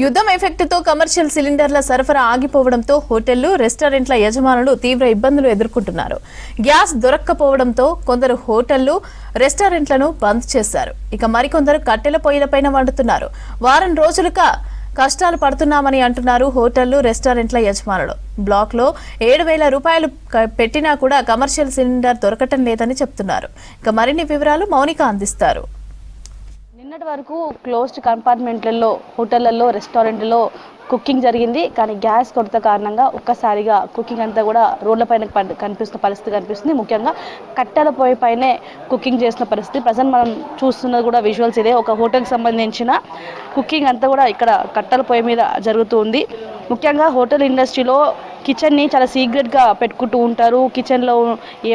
యుద్ధం ఎఫెక్ట్తో కమర్షియల్ సిలిండర్ల సరఫరా ఆగిపోవడంతో హోటళ్లు, రెస్టారెంట్ల యజమానులు తీవ్ర ఇబ్బందులు ఎదుర్కొంటున్నారు. గ్యాస్ దొరక్కపోవడంతో కొందరు హోటళ్లు, రెస్టారెంట్లను బంద్ చేశారు. ఇక మరికొందరు కట్టెల పొయ్యిలపైన వండుతున్నారు. వారం రోజులుగా కష్టాలు పడుతున్నామని అంటున్నారు హోటళ్లు, రెస్టారెంట్ల యజమానులు. బ్లాక్ లో 7,000 రూపాయలు పెట్టినా కూడా కమర్షియల్ సిలిండర్ దొరకటం లేదని చెప్తున్నారు. ఇక మరిన్ని వివరాలు మౌనిక అందిస్తారు. నిన్నటి వరకు క్లోజ్డ్ కంపార్ట్మెంట్లలో, హోటళ్లలో, రెస్టారెంట్లో కుకింగ్ జరిగింది. కానీ గ్యాస్ కొరత కారణంగా ఒక్కసారిగా కుకింగ్ అంతా కూడా రోడ్లపైన కనిపిస్తున్న పరిస్థితి కనిపిస్తుంది. ముఖ్యంగా కట్టెల పొయ్యి పైనే కుకింగ్ చేస్తున్న పరిస్థితి ప్రజెంట్ మనం చూస్తున్నది కూడా విజువల్స్ ఇదే. ఒక హోటల్కి సంబంధించిన కుకింగ్ అంతా కూడా ఇక్కడ కట్టెల పొయ్యి మీద జరుగుతూ ఉంది. ముఖ్యంగా హోటల్ ఇండస్ట్రీలో కిచెన్ని చాలా సీక్రెట్గా పెట్టుకుంటూ ఉంటారు. కిచెన్లో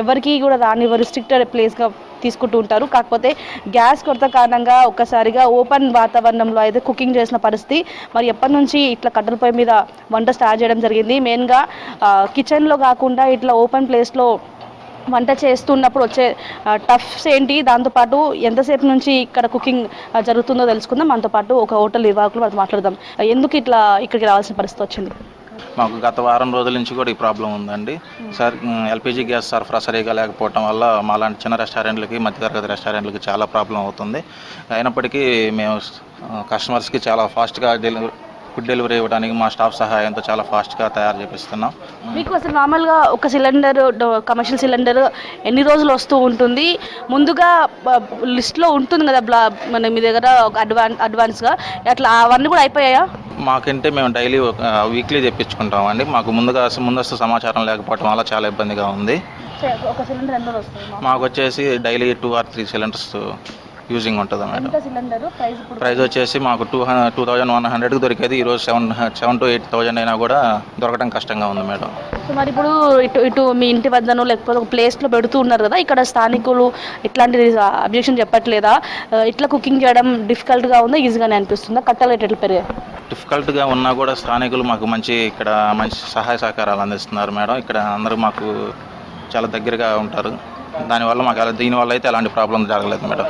ఎవరికి కూడా రానివ్వరు, రిస్ట్రిక్టెడ్ ప్లేస్గా తీసుకుంటూ ఉంటారు. కాకపోతే గ్యాస్ కొరత కారణంగా ఒక్కసారిగా ఓపెన్ వాతావరణంలో అయితే కుకింగ్ చేసిన పరిస్థితి. మరి ఎప్పటి నుంచి ఇట్లా కట్టెల పొయ్యి మీద వంట స్టార్ట్ చేయడం జరిగింది. మెయిన్గా కిచెన్లో కాకుండా ఇట్లా ఓపెన్ ప్లేస్లో వంట చేస్తున్నప్పుడు వచ్చే టఫ్స్ ఏంటి, దాంతోపాటు ఎంతసేపు నుంచి ఇక్కడ కుకింగ్ జరుగుతుందో తెలుసుకుందాం. మనతో పాటు ఒక హోటల్ నిర్వాహకులు మనం మాట్లాడదాం. ఎందుకు ఇట్లా ఇక్కడికి రావాల్సిన పరిస్థితి వచ్చింది? మాకు గత వారం రోజుల నుంచి కూడా ఈ ప్రాబ్లం ఉందండి సార్. ఎల్పిజి గ్యాస్ సరఫరా సరిగా లేకపోవటం వల్ల మాలాంటి చిన్న రెస్టారెంట్లకి, మధ్యతరగతి రెస్టారెంట్లకి చాలా ప్రాబ్లం అవుతుంది. అయినప్పటికీ మేము కస్టమర్స్కి చాలా ఫాస్ట్గా ఫుడ్ డెలివరీ ఇవ్వడానికి మా స్టాఫ్ సహాయంతో చాలా ఫాస్ట్గా తయారు చేపిస్తున్నాం. మీకు అసలు నార్మల్గా ఒక సిలిండర్, కమర్షియల్ సిలిండర్ ఎన్ని రోజులు వస్తూ ఉంటుంది? ముందుగా లిస్ట్లో ఉంటుంది కదా మన మీ దగ్గర అడ్వాన్స్గా, అట్లా అవన్నీ కూడా అయిపోయాయా? మాకంటే మేము డైలీ వీక్లీ తెప్పించుకుంటామండి. మాకు ముందస్తు సమాచారం లేకపోవడం వల్ల చాలా ఇబ్బందిగా ఉంది. ఒక సిలిండర్ ఎంత వస్తుంది? మాకు వచ్చేసి డైలీ 2 or 3 సిలిండర్స్ యూజింగ్ ఉంటుంది మేడం. ప్రైస్ వచ్చేసి మాకు 2,100కి దొరికేది ఈరోజు 7,000 to 8,000 అయినా కూడా దొరకడం కష్టంగా ఉంది మేడం. సో మరి ఇప్పుడు ఇటు మీ ఇంటి వద్దనో లేకపోతే ఒక ప్లేస్లో పెడుతూ ఉన్నారు కదా, ఇక్కడ స్థానికులు ఇట్లాంటి అబ్జెక్షన్ చెప్పట్లేదా? ఇట్లా కుకింగ్ చేయడం డిఫికల్ట్గా ఉందా, ఈజీగానే అనిపిస్తుందా? కట్టెల రేట్లు ఎట్లా పెరిగాయి? డిఫికల్ట్గా ఉన్నా కూడా స్థానికులు మాకు మంచి సహాయ సహకారాలు అందిస్తున్నారు మేడం. ఇక్కడ అందరూ మాకు చాలా దగ్గరగా ఉంటారు. దీనివల్ల అయితే ఎలాంటి ప్రాబ్లం జరగలేదు మేడం.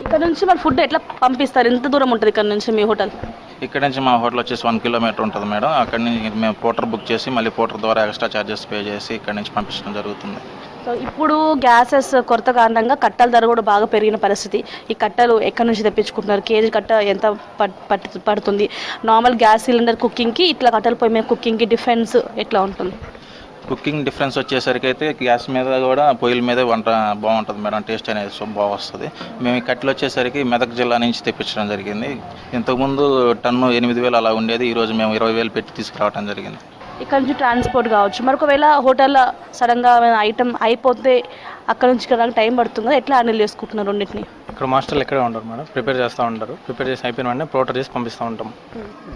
ఇక్కడ నుంచి మరి ఫుడ్ ఎట్లా పంపిస్తారు? ఎంత దూరం ఉంటుంది ఇక్కడ నుంచి మీ హోటల్? ఇక్కడ నుంచి మా హోటల్ వచ్చేసి 1 kilometer ఉంటుంది మేడం. అక్కడి నుంచి మేము పోర్టర్ బుక్ చేసి మళ్ళీ పోర్టర్ ద్వారా ఎక్స్ట్రా ఛార్జెస్ పే చేసి ఇక్కడ నుంచి పంపించడం జరుగుతుంది. సో ఇప్పుడు గ్యాసెస్ కొరత కారణంగా కట్టెల ధర కూడా బాగా పెరిగిన పరిస్థితి. ఈ కట్టెలు ఎక్కడి నుంచి తెప్పించుకుంటున్నారు? కేజీ కట్ట ఎంత పడుతుంది? నార్మల్ గ్యాస్ సిలిండర్ కుకింగ్కి, ఇట్లా కట్టెల పొయ్యి మీద కుకింగ్కి డిఫరెన్స్ ఎట్లా ఉంటుంది? కుకింగ్ డిఫరెన్స్ వచ్చేసరికి అయితే గ్యాస్ మీద కూడా పొయ్యిల మీద వంట బాగుంటుంది మేడం. టేస్ట్ అనేది బాగా వస్తుంది. మేము ఈ కట్టెలు వచ్చేసరికి మెదక్ జిల్లా నుంచి తెప్పించడం జరిగింది. ఇంతకుముందు టన్ను 8,000 అలా ఉండేది. ఈరోజు మేము 20,000 పెట్టి తీసుకురావడం జరిగింది. ఇక్కడ నుంచి ట్రాన్స్పోర్ట్ కావచ్చు, మరొకవేళ హోటల్లో సడన్గా ఐటమ్ అయిపోతే అక్కడ నుంచి ఇక్కడ టైం పడుతుంది కదా, ఎట్లా హ్యాండిల్ చేసుకుంటున్నారు రెండింటిని? ఇక్కడ మాస్టర్లు ఎక్కడే ఉంటారు మేడం, ప్రిపేర్ చేస్తూ ఉంటారు. ప్రిపేర్ చేసి అయిపోయిన వెంటనే ప్రోటర్ చేసి పంపిస్తూ ఉంటాం.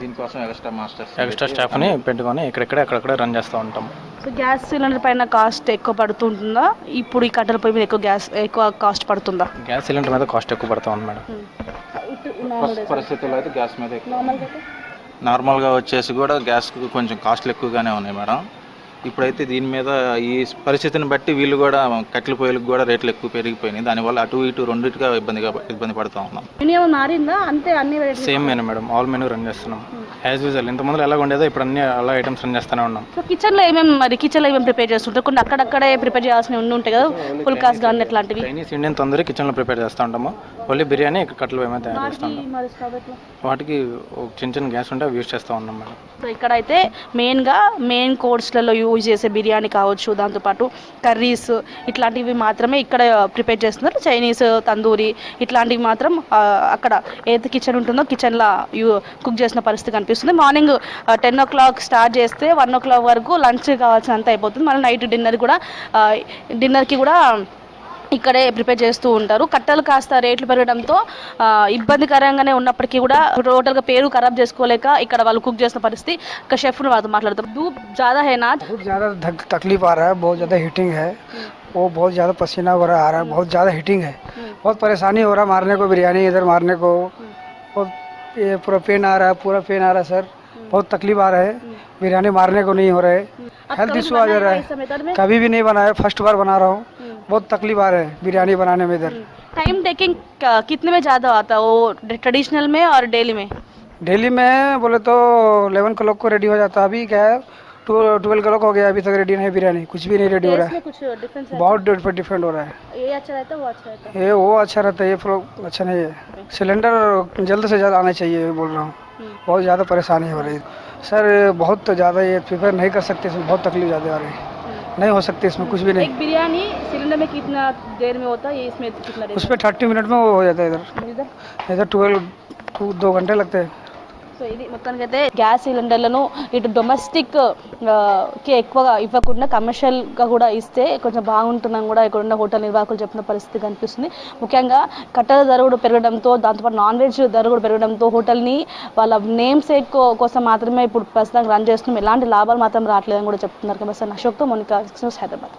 దీనికోసం ఎక్స్ట్రా స్టాఫ్ని పెట్టుకొని అక్కడక్కడ రన్ చేస్తూ ఉంటాం. సో గ్యాస్ సిలిండర్ పైన కాస్ట్ ఎక్కువ పడుతుంటుందా? ఇప్పుడు ఈ కట్టెల పొయ్యి మీద ఎక్కువ కాస్ట్ పడుతుందా? గ్యాస్ సిలిండర్ మీద కాస్ట్ ఎక్కువ పడుతూ ఉంది మేడం. పరిస్థితుల్లో అయితే గ్యాస్ మీద నార్మల్గా వచ్చేసి కూడా గ్యాస్కి కొంచెం కాస్ట్లు ఎక్కువగానే ఉన్నాయి మేడం. ఇప్పుడైతే దీని మీద ఈ పరిస్థితిని బట్టి వీళ్ళు కూడా కట్టెల పొయ్యిలకు కూడా రేట్లు ఎక్కువ పెరిగిపోయినాయి. దానివల్ల అటు ఇటు రెండింటిగా ఇబ్బంది పడుతూ ఉన్నాం. Same menu madam, all menu run చేస్తున్నాం యాజ్ యూజువల్. ఇంతకుముందు ఎలా ఉండేదో ఇప్పుడు అన్ని అలా ఐటమ్స్ రన్ చేస్తూనే ఉన్నాం. సో కిచెన్లో ఏమేమి ప్రిపేర్ చేస్తుంటారు? కొన్ని అక్కడక్కడే ప్రిపేర్ చేయాల్సినవి ఉంటాయి కదా, ఫుల్కాస్ కానీ అట్లాంటివి. చైనీస్, ఇండియన్ తందూరి కిచెన్లో ప్రిపేర్ చేస్తూ ఉంటాము. ఓన్లీ బిర్యానీ కట్టెల పొయ్యి మీద తయారు చేస్తూ ఉంటాం. వాటికి చిన్న గ్యాస్ ఉంటే అవి యూజ్ చేస్తూ ఉన్నాం మేడం. సో ఇక్కడైతే మెయిన్ కోర్స్లలో యూజ్ చేసే బిర్యానీ కావచ్చు, దాంతోపాటు కర్రీస్ ఇట్లాంటివి మాత్రమే ఇక్కడ ప్రిపేర్ చేస్తున్నారు. చైనీస్, తందూరి ఇట్లాంటివి మాత్రం అక్కడ ఏదైతే కిచెన్ ఉంటుందో కిచెన్లో కుక్ చేసిన పరిస్థితి కనిపిస్తుంది. మార్నింగ్ 10 o'clock స్టార్ట్ చేస్తే 1 o'clock వరకు లంచ్ కావాల్సినంత అయిపోతుంది. మళ్ళీ నైట్ డిన్నర్కి కూడా ఇక్కడే ప్రిపేర్ చేస్తూ ఉంటారు. కట్టెలు కాస్త రేట్లు పెరగడంతో ఇబ్బందికరంగానే ఉన్నప్పటికీ కూడా టోటల్గా పేరు ఖరాబ్ చేసుకోలేక ఇక్కడ వాళ్ళు కుక్ చేసిన పరిస్థితి. ఒక షెఫ్ వాళ్ళతో మాట్లాడతారు. धूप ज़्यादा है ना? बहुत ज़्यादा तकलीफ आ रहा है, बहुत ज़्यादा हीटिंग है, वो बहुत ज़्यादा पसीना वगैरह आ रहा है, बहुत ज़्यादा हीटिंग है, बहुत परेशानी हो रहा है मारने को, बिरयानी इधर मारने को, बहुत ये पूरा पेन आ रहा है, पूरा पेन आ रहा है सर, बहुत तकलीफ आ रहा है, बिरयानी मारने को नहीं हो रहा है, हेल्थ इशू आ जा रहा है, कभी भी नहीं बनाया, फर्स्ट बार बना रहा हूँ, बहुत तकलीफ आ रहा है बिरयानी बनाने में इधर। टाइम टेकिंग कितने में ज़्यादा आता है वो ट्रेडिशनल में और डेली में? डेली में बोले तो 11 क्लॉक को रेडी हो जाता है। अभी क्या है 12 क्लॉक हो गया, अभी तक रेडी नहीं बिरयानी, कुछ भी नहीं रेडी हो रहा है। कुछ डिफरेंस है? बहुत डिफरेंट हो रहा है। ये अच्छा रहता है, वो अच्छा रहता है? ये वो अच्छा रहता है, ये अच्छा नहीं है। सिलेंडर जल्द से जल्द आना चाहिए बोल रहा हूँ। बहुत ज़्यादा परेशानी हो रही है सर, बहुत ज़्यादा ये प्रिपेयर नहीं कर सकते, इसमें बहुत तकलीफ ज़्यादा आ रही है, नहीं हो सकती इसमें कुछ भी नहीं। एक बिरयानी सिलेंडर में कितना देर में होता है, ये इसमें कितना देर उस पर 30 मिनट में वो हो जाता है, इधर 2 घंटे लगते हैं। సో ఇది మొత్తానికి అయితే గ్యాస్ సిలిండర్లను ఇటు డొమెస్టిక్ కి ఎక్కువగా ఇవ్వకుండా కమర్షియల్గా కూడా ఇస్తే కొంచెం బాగుంటుందని కూడా ఇక్కడ ఉన్న హోటల్ నిర్వాహకులు చెప్పిన పరిస్థితి కనిపిస్తుంది. ముఖ్యంగా కట్టెల ధర కూడా పెరగడంతో, దాంతోపాటు నాన్ వెజ్ ధర కూడా పెరగడంతో హోటల్ని వాళ్ళ నేమ్ సేక్ కోసం మాత్రమే ఇప్పుడు ప్రస్తుతం రన్ చేస్తున్నాం, ఎలాంటి లాభాలు మాత్రం రావట్లేదని కూడా చెప్తున్నారు. కాబట్టి అశోక్తో మోనికా, 6 న్యూస్, హైదరాబాద్.